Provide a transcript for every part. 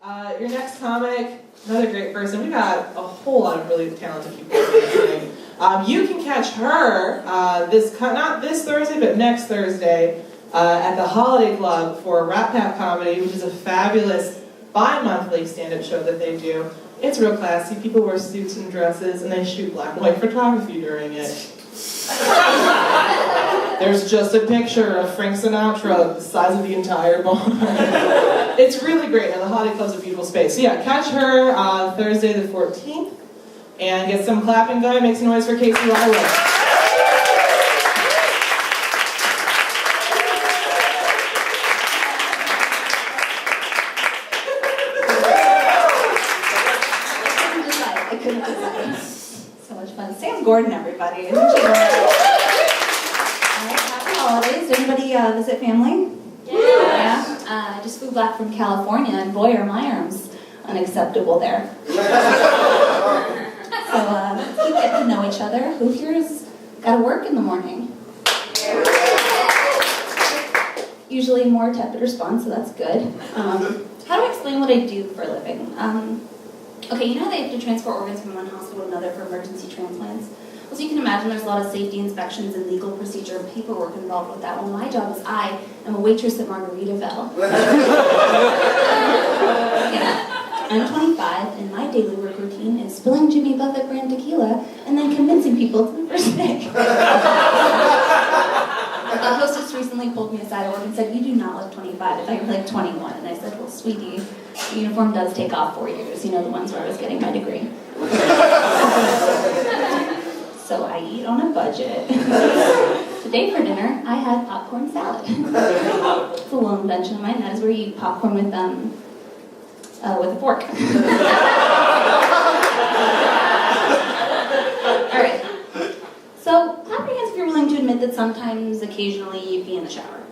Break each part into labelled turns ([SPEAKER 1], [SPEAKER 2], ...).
[SPEAKER 1] Your next comic, another great person. We got a whole lot of really talented people listening. You can catch her not this Thursday, but next Thursday at the Holiday Club for Rat Pack Comedy, which is a fabulous bi-monthly stand-up show that they do. It's real classy. People wear suits and dresses, and they shoot black and white photography during it. There's just a picture of Frank Sinatra the size of the entire bar. It's really great, and the Holiday Club's a beautiful space. So yeah, catch her Thursday the 14th, and get some clapping going. Make some noise for Casey Larwood.
[SPEAKER 2] I couldn't decide. So much fun. Sam Gordon, everybody. Happy holidays. Did anybody visit family? Yeah. I just flew back from California, and boy, are my arms unacceptable there. So let's keep getting to know each other. Who here's got to work in the morning? Usually more tepid response, so that's good. How do I explain what I do for a living? Okay, you know they have to transfer organs from one hospital to another for emergency transplants? Well, so you can imagine there's a lot of safety inspections and legal procedure and paperwork involved with that. Well, my job is I am a waitress at Margaritaville. Yeah. I'm 25, and my daily work routine is spilling Jimmy Buffett brand tequila and then convincing people it's the first day. A hostess recently pulled me aside at work and said, "You do not look 25. I thought you were like 21. And I said, "Well, sweetie, the uniform does take off 4 years. You know, the ones where I was getting my degree." So I eat on a budget. Today for dinner, I had popcorn salad. It's a little invention of mine. That is where you eat popcorn with a fork. All right. So, clap your hands if you're willing to admit that sometimes, occasionally, you pee in the shower.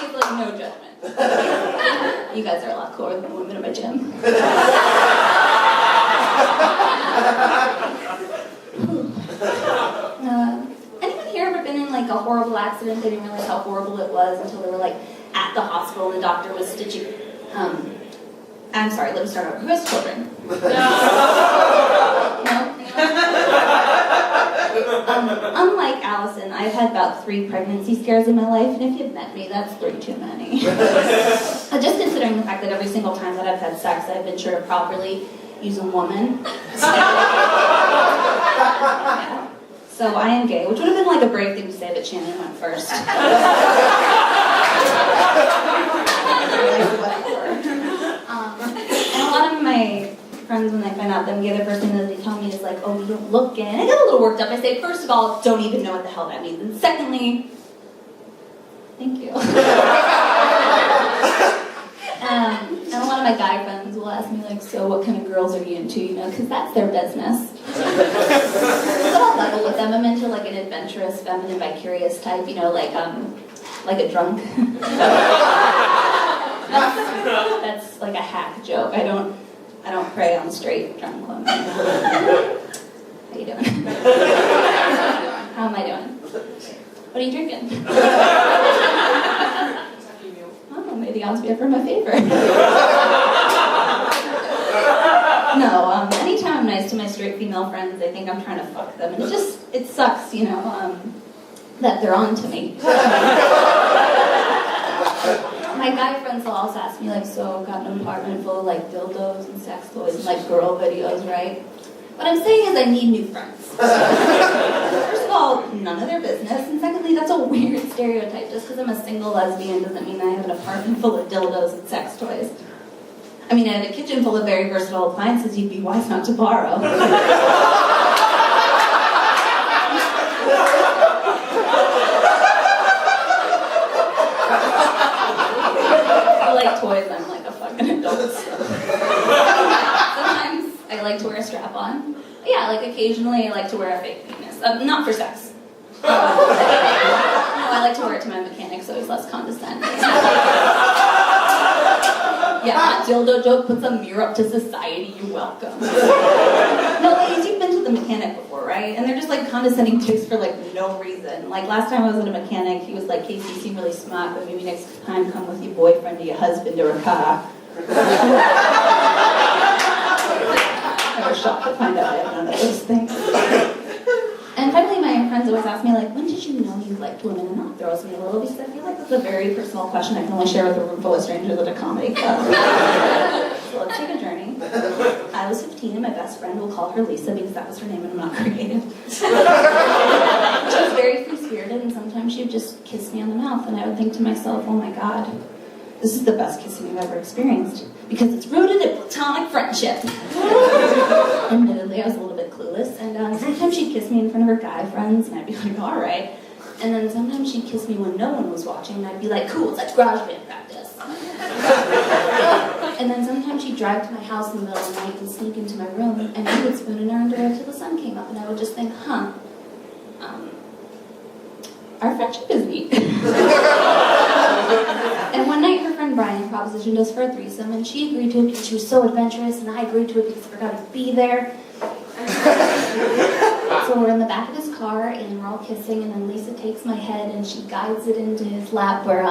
[SPEAKER 2] It's like no judgment. You guys are a lot cooler than the women in my gym. Anyone here ever been in like a horrible accident? They didn't realize how horrible it was until they were like at the hospital and the doctor was stitching. I'm sorry, let me start over. Who has children? No? Unlike Allison, I've had about 3 pregnancy scares in my life, and if you've met me, that's 3 too many. Just considering the fact that every single time that I've had sex, I've been sure to properly use a woman. Yeah. So I am gay, which would have been like a brave thing to say, but Shannon went first. And a lot of my friends, when they find out that I'm gay, the first thing that they tell me is like, "Oh, you don't look gay." And I get a little worked up. I say, first of all, don't even know what the hell that means. And secondly, thank you. And a lot of my guy friends will ask me like, "So what kind of girls are you into?" You know, because that's their business. But I'll level with them. I'm into like an adventurous, feminine, vicarious type. You know, like a drunk. That's like a hack joke. I don't prey on straight drunk women. How you doing? How am I doing? What are you drinking? Oh, maybe odds be ever in my favor. No, anytime I'm nice to my straight female friends, they think I'm trying to fuck them, and it sucks, you know, that they're on to me. My guy friends will also ask me, like, "So, got an apartment full of, like, dildos and sex toys and, like, girl videos, right?" What I'm saying is I need new friends. First of all, none of their business. And secondly, that's a weird stereotype. Just because I'm a single lesbian doesn't mean I have an apartment full of dildos and sex toys. I mean, I have a kitchen full of very versatile appliances you'd be wise not to borrow. Toys, I'm like a fucking adult. Sometimes I like to wear a strap-on. Yeah, like occasionally I like to wear a fake penis. Not for sex. No, I like to wear it to my mechanic so he's less condescending. Yeah, that dildo joke puts a mirror up to society. You're welcome. No, ladies, you've been to the mechanic before, right? right? And they're just like condescending dicks for like no reason. Like last time I was at a mechanic, he was like, Casey, you seem really smart, but maybe next time come with your boyfriend or your husband or a car. I was shocked to find out I had none of those things. And finally, my friends always ask me, like, when did you know you liked women? And that throws me a little because I feel like that's a very personal question I can only share with a room full of strangers at a comedy club. So let's take a journey. I was 15 and my best friend, we'll call her Lisa because that was her name and I'm not creative. She was very free-spirited and sometimes she would just kiss me on the mouth and I would think to myself, oh my god, this is the best kissing I've ever experienced because it's rooted in platonic friendship. Admittedly, I was a little bit clueless, and sometimes she'd kiss me in front of her guy friends, and I'd be like, all right. And then sometimes she'd kiss me when no one was watching, and I'd be like, cool, let's garage band practice. And then sometimes she'd drive to my house in the middle of the night and sneak into my room, and I would spoon in her underwear till the sun came up, and I would just think, our friendship is neat. And one night her friend Brian propositioned us for a threesome and she agreed to it because she was so adventurous and I agreed to it because I forgot to be there. So we're in the back of his car and we're all kissing and then Lisa takes my head and she guides it into his lap where,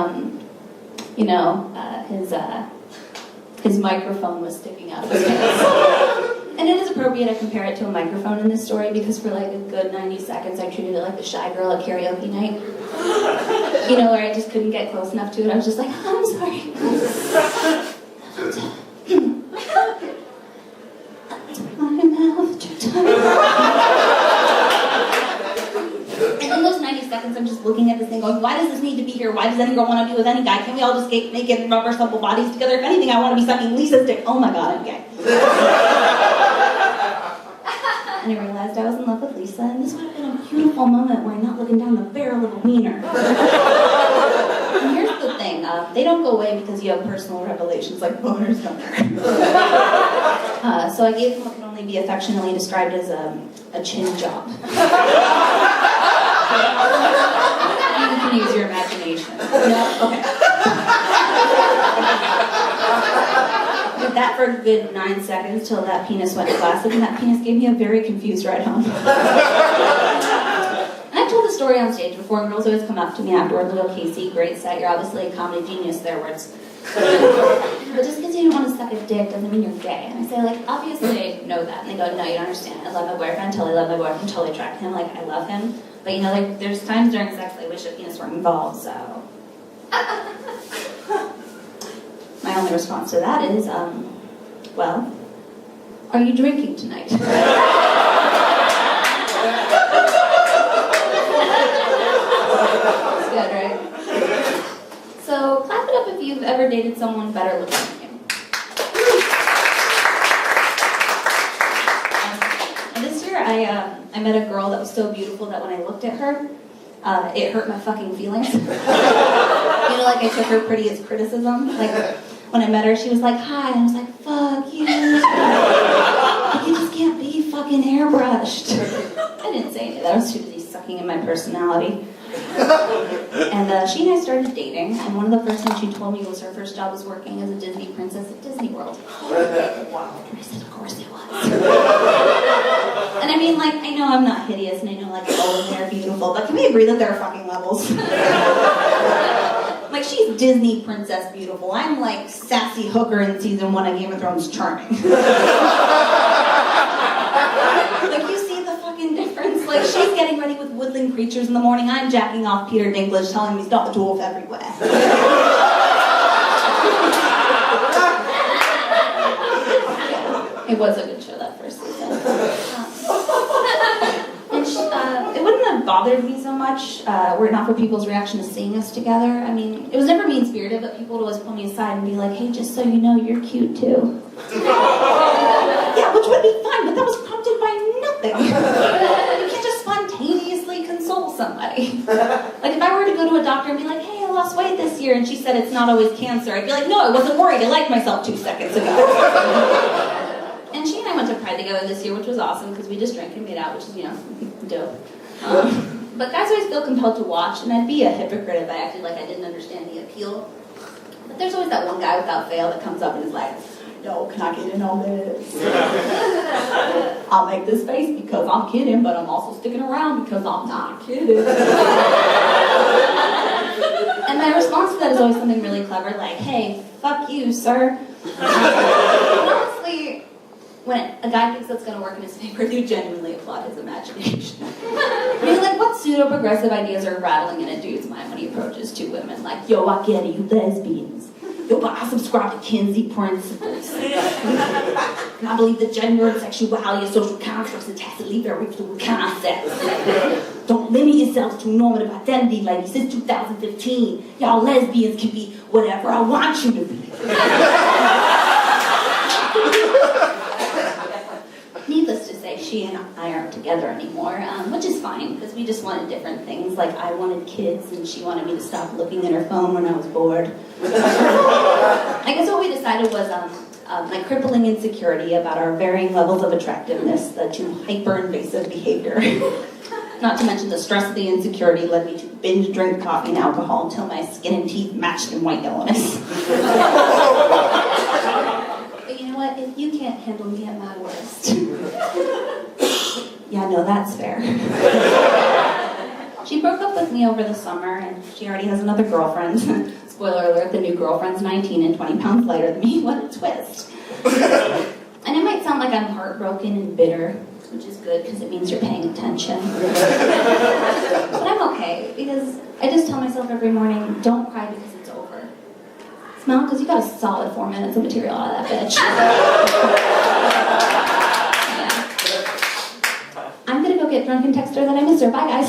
[SPEAKER 2] his microphone was sticking out of his face. And it is appropriate I compare it to a microphone in this story because for like a good 90 seconds I treated it like the shy girl at karaoke night. You know, where I just couldn't get close enough to it. I was just like, I'm sorry. And in those 90 seconds I'm just looking at this thing going, why does this need to be here? Why does any girl want to be with any guy? Can't we all just get naked and rub our supple bodies together? If anything, I want to be sucking Lisa's dick. Oh my god, I'm gay. And I realized I was in love with Lisa, and this would have been a beautiful moment where I'm not looking down the barrel of a wiener. And here's the thing, they don't go away because you have personal revelations like boners don't hurt. So I gave him what can only be affectionately described as a chin job. You can use your imagination. No? Okay. Did that for a good 9 seconds till that penis went flaccid, and that penis gave me a very confused ride home. And I've told this story on stage before, and girls always come up to me afterwards and go, Casey, great set, you're obviously a comedy genius, their words. But just because you don't want to suck a dick doesn't mean you're gay. And I say, like, obviously I know that. And they go, no, you don't understand. I love my boyfriend, totally love my boyfriend, totally attract him, like, I love him. But, you know, like, there's times during sex I wish a penis weren't involved, so... My only response to that is, well, are you drinking tonight? It's good, right? So, clap it up if you've ever dated someone better looking than you. And this year, I met a girl that was so beautiful that when I looked at her, it hurt my fucking feelings. You know, like I took her pretty as criticism. Like, when I met her, she was like, hi, and I was like, fuck you. Like, you just can't be fucking airbrushed. I didn't say any of that. I was too busy sucking in my personality. And she and I started dating, and one of the first things she told me was her first job was working as a Disney princess at Disney World. Wow. And I said, of course it was. And I mean, like, I know I'm not hideous, and I know, like, all women are beautiful, but can we agree that there are fucking levels? Like, she's Disney princess beautiful. I'm, like, sassy hooker in season 1 of Game of Thrones charming. Like, you see the fucking difference? Like, she's getting ready with woodland creatures in the morning. I'm jacking off Peter Dinklage telling me he's got the dwarf everywhere. It was a good show, that first season. And it wouldn't have bothered me so much were it not for people's reaction to seeing us together. I mean, it was never mean-spirited, but people would always pull me aside and be like, hey, just so you know, you're cute too. Yeah, which would be fine, but that was prompted by nothing. You can't just spontaneously console somebody. Like, if I were to go to a doctor and be like, hey, I lost weight this year, and she said it's not always cancer, I'd be like, no, I wasn't worried, I liked myself 2 seconds ago. And she and I went to Pride together this year, which was awesome, because we just drank and made out, which is, you know, dope. But guys always feel compelled to watch, and I'd be a hypocrite if I acted like I didn't understand the appeal. But there's always that one guy without fail that comes up and is like, no, can I get in on this? I'll make this face because I'm kidding, but I'm also sticking around because I'm not kidding. And my response to that is always something really clever, like, hey, fuck you, sir. But honestly, when a guy thinks that's going to work in his favor, you genuinely applaud his imagination. I mean, like, what pseudo-progressive ideas are rattling in a dude's mind when he approaches two women? Like, yo, I get it, you lesbians. Yo, but I subscribe to Kinsey principles. And I believe that gender and sexuality are social constructs and tacitly very fluid concepts. Don't limit yourselves to a normative identity, ladies. Since 2015, y'all lesbians can be whatever I want you to be. Needless to say, she and I aren't together anymore, which is fine, because we just wanted different things. Like, I wanted kids, and she wanted me to stop looking at her phone when I was bored. I guess what we decided was my crippling insecurity about our varying levels of attractiveness led to hyper-invasive behavior. Not to mention the stress of the insecurity led me to binge drink coffee and alcohol until my skin and teeth matched in white yellowness. But you know what? If you can't handle me at my worst, yeah, no, that's fair. She broke up with me over the summer, and she already has another girlfriend. Spoiler alert, the new girlfriend's 19 and 20 pounds lighter than me. What a twist. And it might sound like I'm heartbroken and bitter, which is good because it means you're paying attention. But I'm okay, because I just tell myself every morning, don't cry because it's over. Smile, because you got a solid 4 minutes of material out of that bitch. Yeah. I'm gonna go get drunk and text her that I miss her. Bye, guys.